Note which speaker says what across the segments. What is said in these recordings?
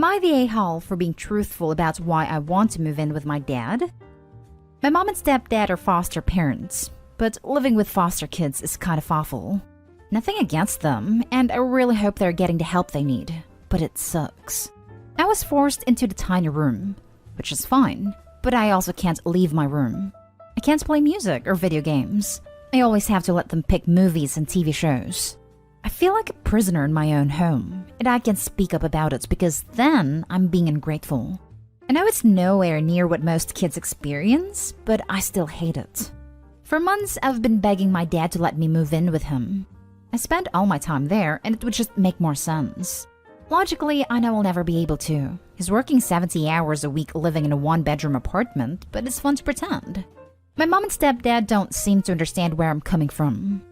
Speaker 1: Am I the a-hole for being truthful about why I want to move in with my dad? My mom and stepdad are foster parents, but living with foster kids is kind of awful. Nothing against them, and I really hope they're getting the help they need, but it sucks. I was forced into the tiny room, which is fine, but I also can't leave my room. I can't play music or video games. I always have to let them pick movies and TV shows. I feel like a prisoner in my own home, and I can speak up about it because then I'm being ungrateful. I know it's nowhere near what most kids experience, but I still hate it. For months, I've been begging my dad to let me move in with him. I spend all my time there, and it would just make more sense. Logically, I know I'll never be able to. He's working 70 hours a week living in a one-bedroom apartment, but it's fun to pretend. My mom and stepdad don't seem to understand where I'm coming from.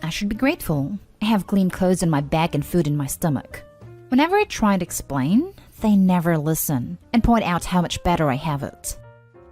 Speaker 1: I should be grateful. I have clean clothes on my back and food in my stomach. Whenever I try to explain, they never listen and point out how much better I have it.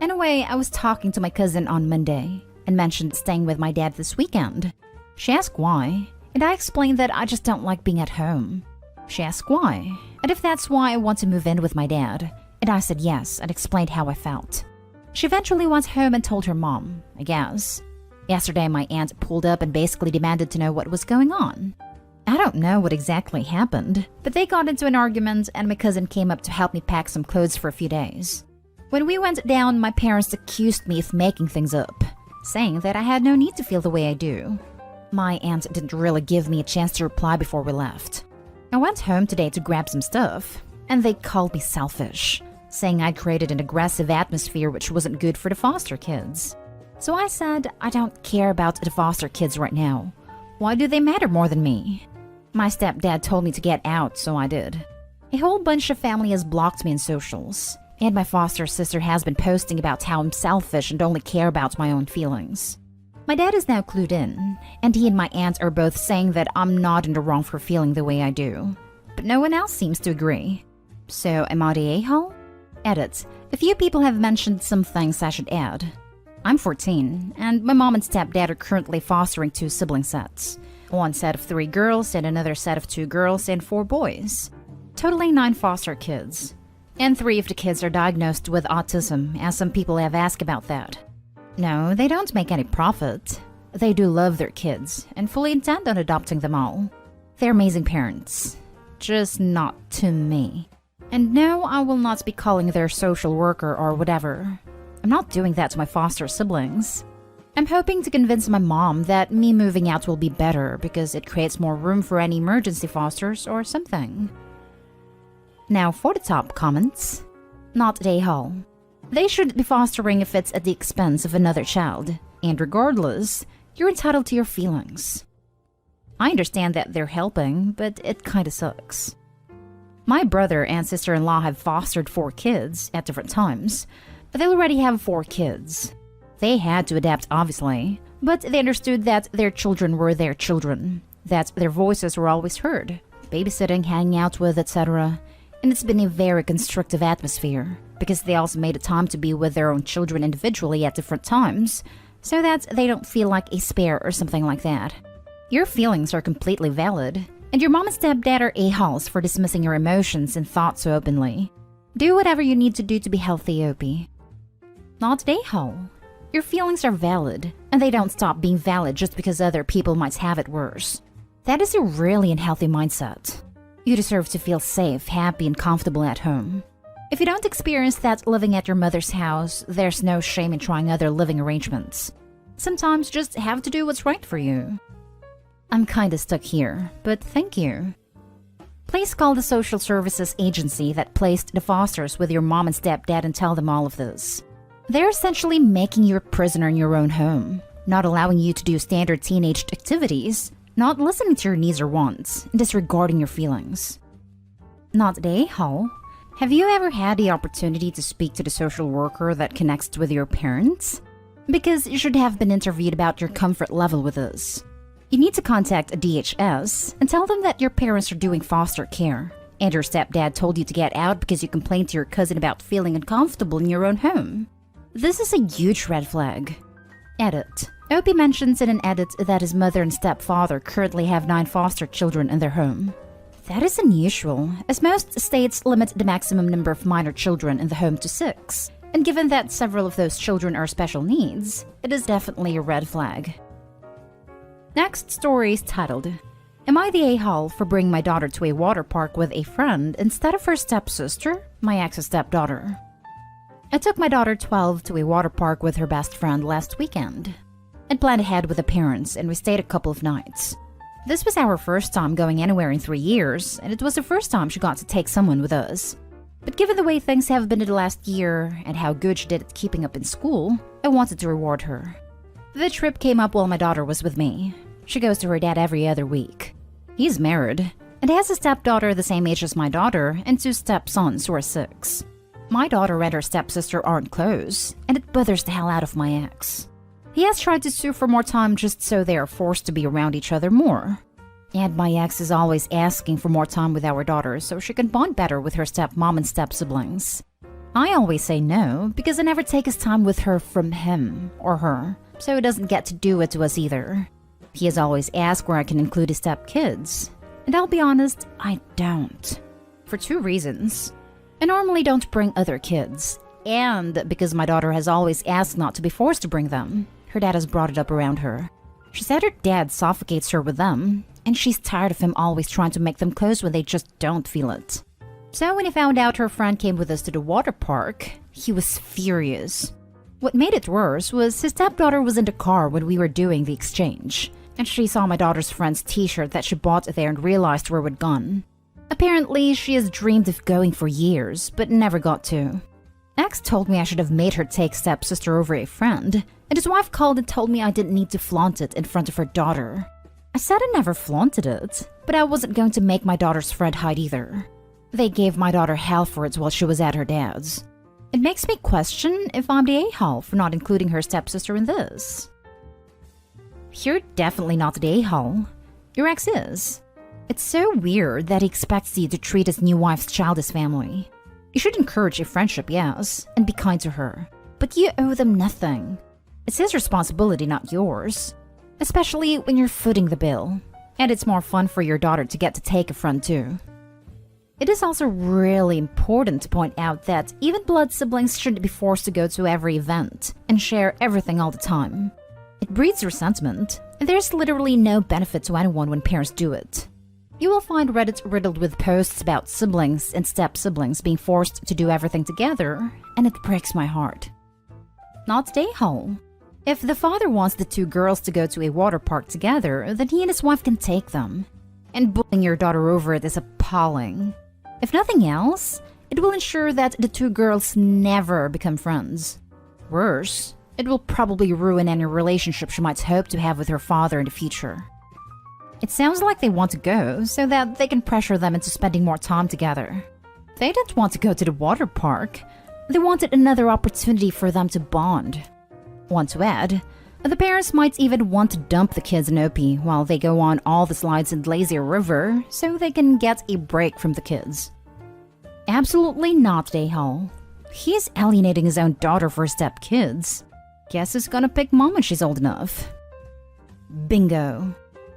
Speaker 1: Anyway, I was talking to my cousin on Monday and mentioned staying with my dad this weekend. She asked why, and I explained that I just don't like being at home. She asked why, and if that's why I want to move in with my dad, and I said yes and explained how I felt. She eventually went home and told her mom, I guess. Yesterday, my aunt pulled up and basically demanded to know what was going on. I don't know what exactly happened, but they got into an argument and my cousin came up to help me pack some clothes for a few days. When we went down, my parents accused me of making things up, saying that I had no need to feel the way I do. My aunt didn't really give me a chance to reply before we left. I went home today to grab some stuff, and they called me selfish, saying I created an aggressive atmosphere which wasn't good for the foster kids. So I said, I don't care about the foster kids right now. Why do they matter more than me? My stepdad told me to get out, so I did. A whole bunch of family has blocked me in socials, and my foster sister has been posting about how I'm selfish and only care about my own feelings. My dad is now clued in, and he and my aunt are both saying that I'm not in the wrong for feeling the way I do. But no one else seems to agree. So am I the a-hole? Edit. A few people have mentioned some things I should add. I'm 14, and my mom and stepdad are currently fostering 2 sibling sets. One set of 3 girls and another set of 2 girls and 4 boys. Totally 9 foster kids. And 3 of the kids are diagnosed with autism, as some people have asked about that. No, they don't make any profit. They do love their kids and fully intend on adopting them all. They're amazing parents. Just not to me. And no, I will not be calling their social worker or whatever. I'm not doing that to my foster siblings. I'm hoping to convince my mom that me moving out will be better because it creates more room for any emergency fosters or something. Now for the top comments. Not a-hole. They should be fostering if it's at the expense of another child, and regardless, you're entitled to your feelings. I understand that they're helping, but it kinda sucks. My brother and sister-in-law have fostered 4 kids at different times, but they already have 4 kids. They had to adapt, obviously, but they understood that their children were their children, that their voices were always heard, babysitting, hanging out with, etc., and it's been a very constructive atmosphere, because they also made a time to be with their own children individually at different times, so that they don't feel like a spare or something like that. Your feelings are completely valid, and your mom and stepdad are a-holes for dismissing your emotions and thoughts so openly. Do whatever you need to do to be healthy, Opie. Not a-hole. Your feelings are valid, and they don't stop being valid just because other people might have it worse. That is a really unhealthy mindset. You deserve to feel safe, happy, and comfortable at home. If you don't experience that living at your mother's house, there's no shame in trying other living arrangements. Sometimes just have to do what's right for you. I'm kinda stuck here, but thank you. Please call the social services agency that placed the fosters with your mom and stepdad and tell them all of this. They're essentially making you a prisoner in your own home, not allowing you to do standard teenage activities, not listening to your needs or wants, and disregarding your feelings. Not a a-hole. Have you ever had the opportunity to speak to the social worker that connects with your parents? Because you should have been interviewed about your comfort level with this. You need to contact a DHS and tell them that your parents are doing foster care, and your stepdad told you to get out because you complained to your cousin about feeling uncomfortable in your own home. This is a huge red flag. Edit. Opie mentions in an edit that his mother and stepfather currently have 9 foster children in their home. That is unusual, as most states limit the maximum number of minor children in the home to 6. And given that several of those children are special needs, it is definitely a red flag. Next story is titled, Am I the a-hole for bringing my daughter to a water park with a friend instead of her stepsister, my ex's stepdaughter? I took my daughter 12 to a water park with her best friend last weekend. I'd planned ahead with the parents and we stayed a couple of nights. This was our first time going anywhere in 3 years, and it was the first time she got to take someone with us. But given the way things have been in the last year and how good she did at keeping up in school, I wanted to reward her. The trip came up while my daughter was with me. She goes to her dad every other week. He's married and has a stepdaughter the same age as my daughter and 2 stepsons who are 6. My daughter and her stepsister aren't close, and it bothers the hell out of my ex. He has tried to sue for more time just so they are forced to be around each other more. And my ex is always asking for more time with our daughter so she can bond better with her stepmom and step-siblings. I always say no because I never take his time with her from him or her, so he doesn't get to do it to us either. He has always asked where I can include his step-kids, and I'll be honest, I don't. For 2 reasons. I normally don't bring other kids, and because my daughter has always asked not to be forced to bring them. Her dad has brought it up around her. She said her dad suffocates her with them, and she's tired of him always trying to make them close when they just don't feel it. So when he found out her friend came with us to the water park, he was furious. What made it worse was his stepdaughter was in the car when we were doing the exchange, and she saw my daughter's friend's t-shirt that she bought there and realized where we'd gone. Apparently, she has dreamed of going for years, but never got to. Ex told me I should have made her take stepsister over a friend, and his wife called and told me I didn't need to flaunt it in front of her daughter. I said I never flaunted it, but I wasn't going to make my daughter's friend hide either. They gave my daughter hell for it while she was at her dad's. It makes me question if I'm the a-hole for not including her stepsister in this. You're definitely not the a-hole. Your ex is. It's so weird that he expects you to treat his new wife's child as family. You should encourage a friendship, yes, and be kind to her. But you owe them nothing. It's his responsibility, not yours. Especially when you're footing the bill. And it's more fun for your daughter to get to take a friend too. It is also really important to point out that even blood siblings shouldn't be forced to go to every event and share everything all the time. It breeds resentment, and there's literally no benefit to anyone when parents do it. You will find Reddit riddled with posts about siblings and step-siblings being forced to do everything together, and it breaks my heart. Not the a-hole. If the father wants the 2 girls to go to a water park together, then he and his wife can take them. And bullying your daughter over it is appalling. If nothing else, it will ensure that the 2 girls never become friends. Worse, it will probably ruin any relationship she might hope to have with her father in the future. It sounds like they want to go so that they can pressure them into spending more time together. They didn't want to go to the water park. They wanted another opportunity for them to bond. Want to add, the parents might even want to dump the kids in Opie while they go on all the slides in Lazy River so they can get a break from the kids. Absolutely not, a-hole. He's alienating his own daughter for his step-kids. Guess who's gonna pick mom when she's old enough? Bingo.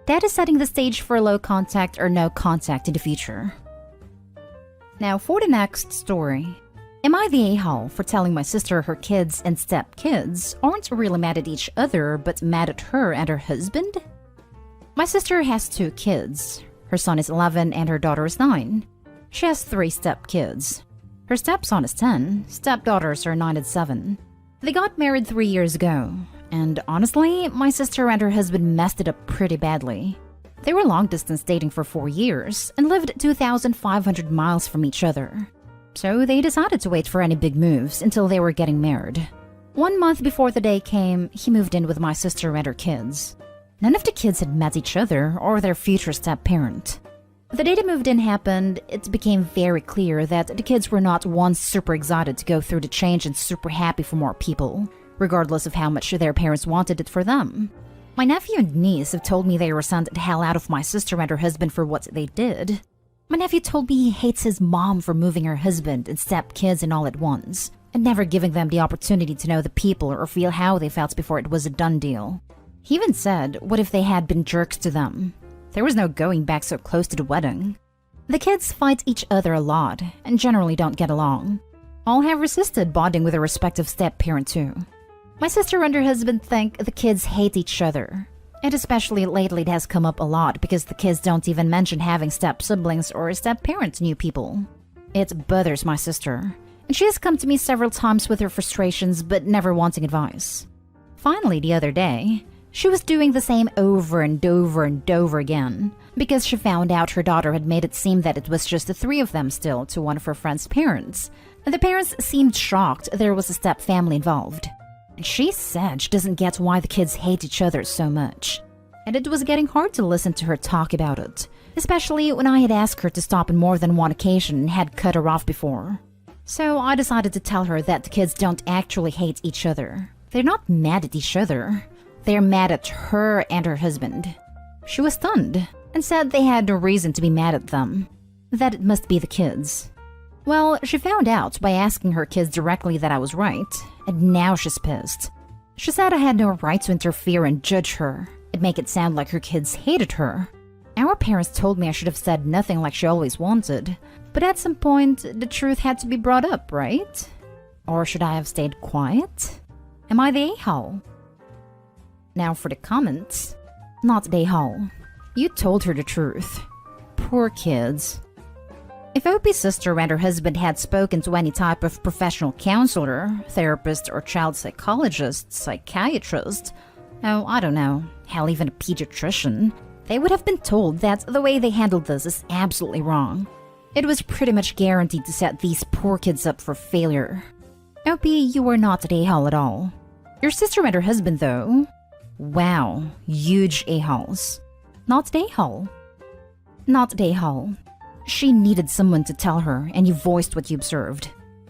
Speaker 1: That is setting the stage for low contact or no contact in the future. Now for the next story. Am I the a-hole for telling my sister her kids and step-kids aren't really mad at each other but mad at her and her husband? My sister has 2 kids. Her son is 11 and her daughter is 9. She has 3 step-kids. Her stepson is 10, stepdaughters are 9 and 7. They got married 3 years ago, and honestly, my sister and her husband messed it up pretty badly. They were long-distance dating for 4 years and lived 2,500 miles from each other. So they decided to wait for any big moves until they were getting married. 1 month before the day came, he moved in with my sister and her kids. None of the kids had met each other or their future step-parent. The day they moved in happened, it became very clear that the kids were not once super excited to go through the change and super happy for more people, regardless of how much their parents wanted it for them. My nephew and niece have told me they resent the hell out of my sister and her husband for what they did. My nephew told me he hates his mom for moving her husband and step-kids in all at once, and never giving them the opportunity to know the people or feel how they felt before it was a done deal. He even said, what if they had been jerks to them? There was no going back so close to the wedding. The kids fight each other a lot and generally don't get along. All have resisted bonding with their respective step-parent too. My sister and her husband think the kids hate each other. And especially lately it has come up a lot because the kids don't even mention having step-siblings or step-parents new people. It bothers my sister, and she has come to me several times with her frustrations but never wanting advice. Finally, the other day, she was doing the same over and over and over again because she found out her daughter had made it seem that it was just the three of them still to one of her friend's parents, and the parents seemed shocked there was a step-family involved. And she said she doesn't get why the kids hate each other so much. And it was getting hard to listen to her talk about it, especially when I had asked her to stop on more than one occasion and had cut her off before. So I decided to tell her that the kids don't actually hate each other. They're not mad at each other. They're mad at her and her husband. She was stunned and said they had no reason to be mad at them, that it must be the kids. Well, she found out by asking her kids directly that I was right, and now she's pissed. She said I had no right to interfere and judge her and make it sound like her kids hated her. Our parents told me I should have said nothing like she always wanted, but at some point, the truth had to be brought up, right? Or should I have stayed quiet? Am I the a-hole? Now for the comments. Not the a-hole. You told her the truth. Poor kids. If OP's sister and her husband had spoken to any type of professional counselor, therapist, or child psychologist, psychiatrist, oh, I don't know, hell, even a pediatrician, they would have been told that the way they handled this is absolutely wrong. It was pretty much guaranteed to set these poor kids up for failure. OP, you were not an a-hole at all. Your sister and her husband, though, wow, huge a-holes. Not an a-hole. Not an a-hole. She needed someone to tell her, and you voiced what you observed.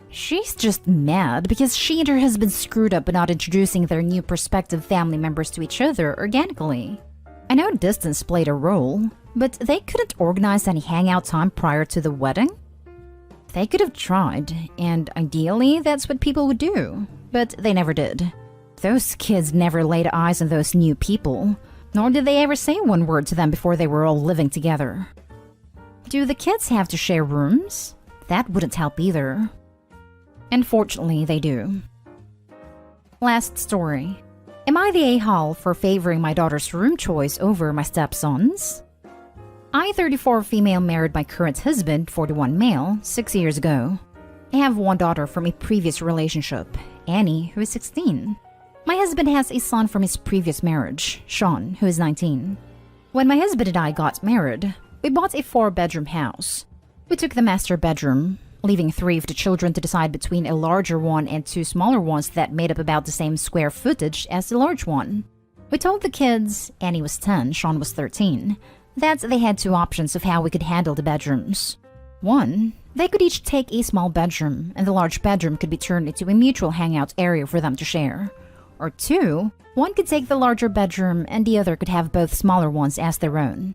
Speaker 1: She's just mad because she and her husband screwed up by not introducing their new prospective family members to each other organically. I know distance played a role, but they couldn't organize any hangout time prior to the wedding? They could have tried, and ideally that's what people would do, but they never did. Those kids never laid eyes on those new people, nor did they ever say one word to them before they were all living together. Do the kids have to share rooms? That wouldn't help either. Unfortunately, they do. Last story. Am I the a-hole for favoring my daughter's room choice over my stepson's? I, 34 female, married my current husband, 41 male, 6 years ago. I have one daughter from a previous relationship, Annie, who is 16. My husband has a son from his previous marriage, Sean, who is 19. When my husband and I got married, we bought a 4-bedroom house. We took the master bedroom, leaving 3 of the children to decide between a larger one and 2 smaller ones that made up about the same square footage as the large one. We told the kids, Annie was 10, Sean was 13, that they had 2 options of how we could handle the bedrooms. 1, they could each take a small bedroom, and the large bedroom could be turned into a mutual hangout area for them to share. Or 2, one could take the larger bedroom and the other could have both smaller ones as their own.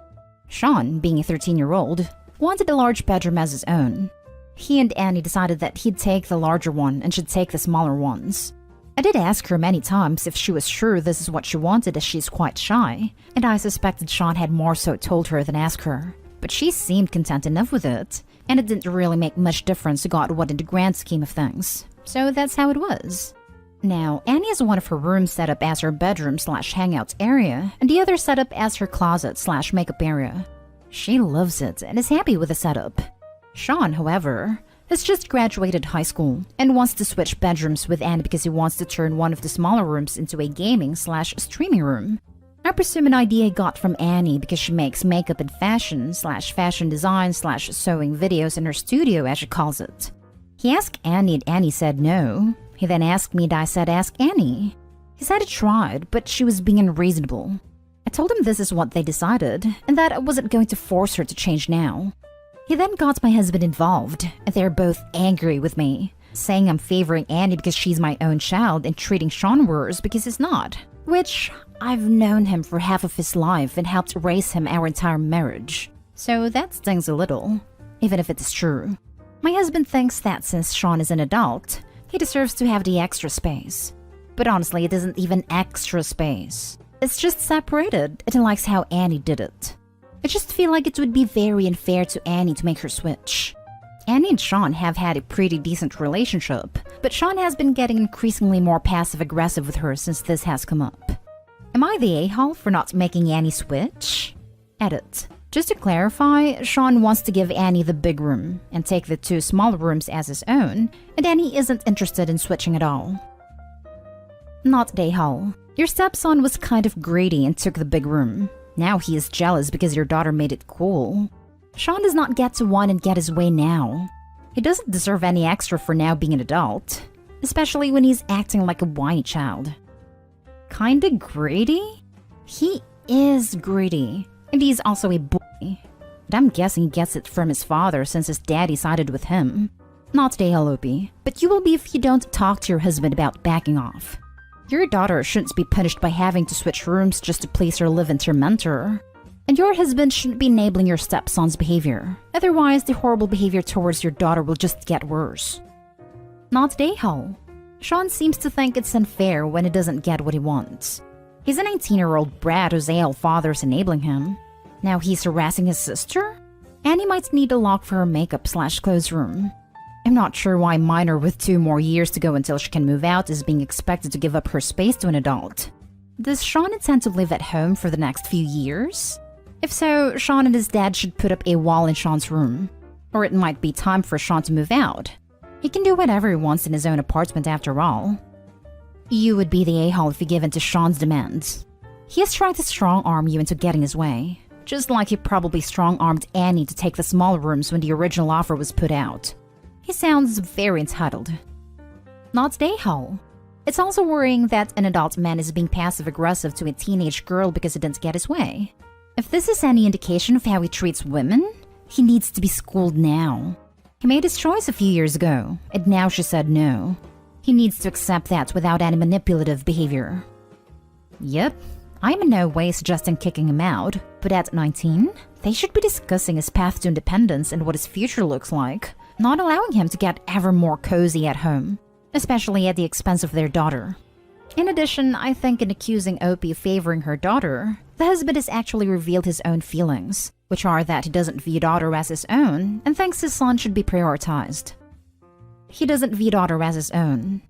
Speaker 1: Sean, being a 13-year-old, wanted a large bedroom as his own. He and Annie decided that he'd take the larger one and should take the smaller ones. I did ask her many times if she was sure this is what she wanted, as she's quite shy, and I suspected Sean had more so told her than asked her. But she seemed content enough with it, and it didn't really make much difference to God what in the grand scheme of things. So that's how it was. Now, Annie has one of her rooms set up as her bedroom/hangout area, and the other set up as her closet/makeup area. She loves it and is happy with the setup. Sean, however, has just graduated high school and wants to switch bedrooms with Annie because he wants to turn one of the smaller rooms into a gaming/streaming room. I presume an idea he got from Annie because she makes makeup and fashion/fashion design/sewing videos in her studio, as she calls it. He asked Annie and Annie said no. He then asked me and I said ask Annie. He said he tried, but she was being unreasonable. I told him this is what they decided, and that I wasn't going to force her to change now. He then got my husband involved, and they're both angry with me, saying I'm favoring Annie because she's my own child and treating Sean worse because he's not. Which, I've known him for half of his life and helped raise him our entire marriage. So that stings a little, even if it is true. My husband thinks that since Sean is an adult, he deserves to have the extra space. But honestly, it isn't even extra space. It's just separated, and he likes how Annie did it. I just feel like it would be very unfair to Annie to make her switch. Annie and Sean have had a pretty decent relationship, but Sean has been getting increasingly more passive-aggressive with her since this has come up. Am I the a-hole for not making Annie switch? Edit. Just to clarify, Sean wants to give Annie the big room and take the 2 small rooms as his own, and Annie isn't interested in switching at all. Not a-hole. Your stepson was kind of greedy and took the big room. Now he is jealous because your daughter made it cool. Sean does not get to whine and get his way now. He doesn't deserve any extra for now being an adult, especially when he's acting like a whiny child. Kinda greedy? He is greedy, and he's also a boy. But I'm guessing he gets it from his father since his daddy sided with him. Not Dehalopi, but you will be if you don't talk to your husband about backing off. Your daughter shouldn't be punished by having to switch rooms just to please her live-in tormentor. And your husband shouldn't be enabling your stepson's behavior. Otherwise, the horrible behavior towards your daughter will just get worse. Not Dehal. Sean seems to think it's unfair when he doesn't get what he wants. He's a 19-year-old brat whose AL father is enabling him. Now he's harassing his sister? Annie might need a lock for her makeup/clothes room. I'm not sure why a minor with 2 more years to go until she can move out is being expected to give up her space to an adult. Does Sean intend to live at home for the next few years? If so, Sean and his dad should put up a wall in Sean's room. Or it might be time for Sean to move out. He can do whatever he wants in his own apartment after all. You would be the a-hole if you give in to Sean's demands. He is trying to strong-arm you into getting his way. Just like he probably strong-armed Annie to take the small rooms when the original offer was put out. He sounds very entitled. Not the a-hole. It's also worrying that an adult man is being passive-aggressive to a teenage girl because he didn't get his way. If this is any indication of how he treats women, he needs to be schooled now. He made his choice a few years ago, and now she said no. He needs to accept that without any manipulative behavior. Yep, I'm in no way suggesting kicking him out, but at 19, they should be discussing his path to independence and what his future looks like, not allowing him to get ever more cozy at home, especially at the expense of their daughter. In addition, I think in accusing Opie of favoring her daughter, the husband has actually revealed his own feelings, which are that he doesn't view daughter as his own and thinks his son should be prioritized. He doesn't view daughter as his own.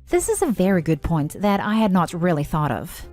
Speaker 1: This is a very good point that I had not really thought of.